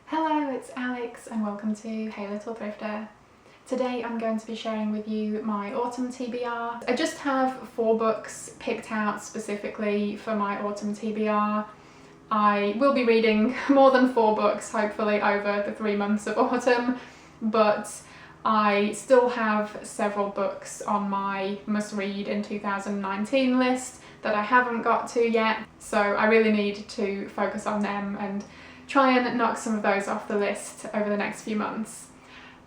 Hello, it's Alex and welcome to Hey Little Thrifter. Today I'm going to be sharing with you my autumn TBR. I just have 4 books picked out specifically for my autumn TBR. I will be reading more than 4 books hopefully over the 3 months of autumn, but I still have several books on my must read in 2019 list that I haven't got to yet, so I really need to focus on them and try and knock some of those off the list over the next few months.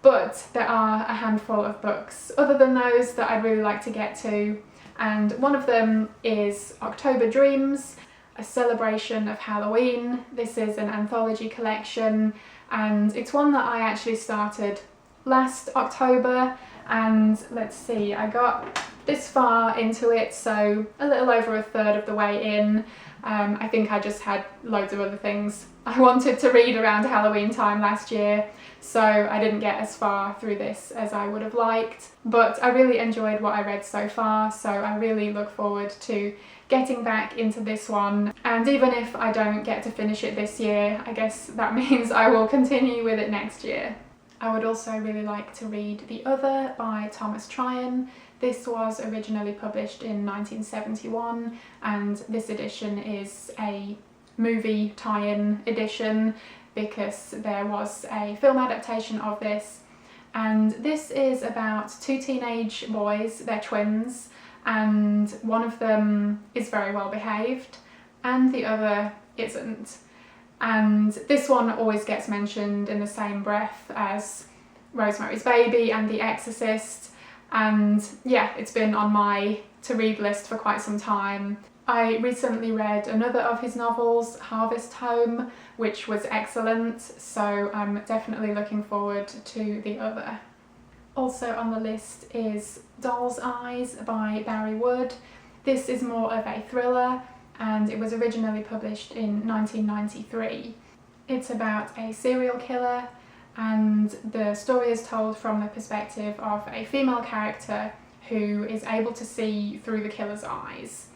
But there are a handful of books other than those that I'd really like to get to, and one of them is October Dreams, a celebration of Halloween. This is an anthology collection and it's one that I actually started last October, and let's see, I got this far into it, so a little over a third of the way in. I think I just had loads of other things I wanted to read around Halloween time last year, so I didn't get as far through this as I would have liked, but I really enjoyed what I read so far, so I really look forward to getting back into this one. And even if I don't get to finish it this year, I guess that means I will continue with it next year. I would also really like to read The Other by Tryon. This was originally published in 1971 and this edition is a movie tie-in edition because there was a film adaptation of this, and this is about 2 teenage boys. They're twins and one of them is very well behaved and the other isn't. And this one always gets mentioned in the same breath as Rosemary's Baby and The Exorcist, and yeah, it's been on my to-read list for quite some time. I recently read another of his novels, Harvest Home, which was excellent, so I'm definitely looking forward to The Other. Also on the list is Doll's Eyes by Marywood. This is more of a thriller and it was originally published in 1993. It's about a serial killer and the story is told from the perspective of a female character who is able to see through the killer's eyes.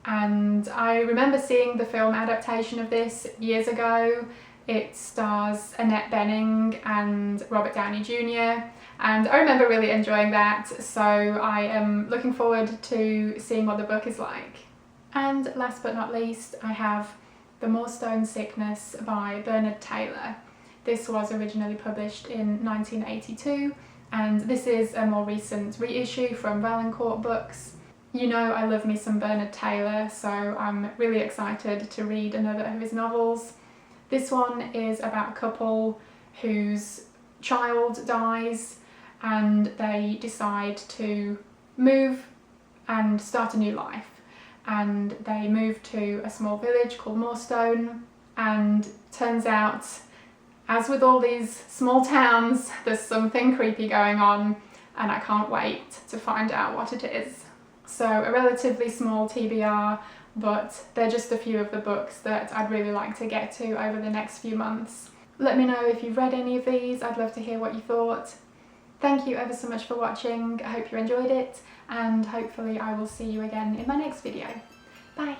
And I remember seeing the film adaptation of this years ago. It stars Annette Bening and Robert Downey Jr. and I remember really enjoying that, so I am looking forward to seeing what the book is like. And last but not least, I have The Moorstone Sickness by Bernard Taylor. This was originally published in 1982 and this is a more recent reissue from Valancourt Books. You know I love me some Bernard Taylor, so I'm really excited to read another of his novels. This one is about a couple whose child dies and they decide to move and start a new life. And they move to a small village called Moorstone, and turns out, as with all these small towns, there's something creepy going on and I can't wait to find out what it is. So a relatively small TBR, but they're just a few of the books that I'd really like to get to over the next few months. Let me know if you've read any of these, I'd love to hear what you thought. Thank you ever so much for watching, I hope you enjoyed it, and hopefully I will see you again in my next video. Bye!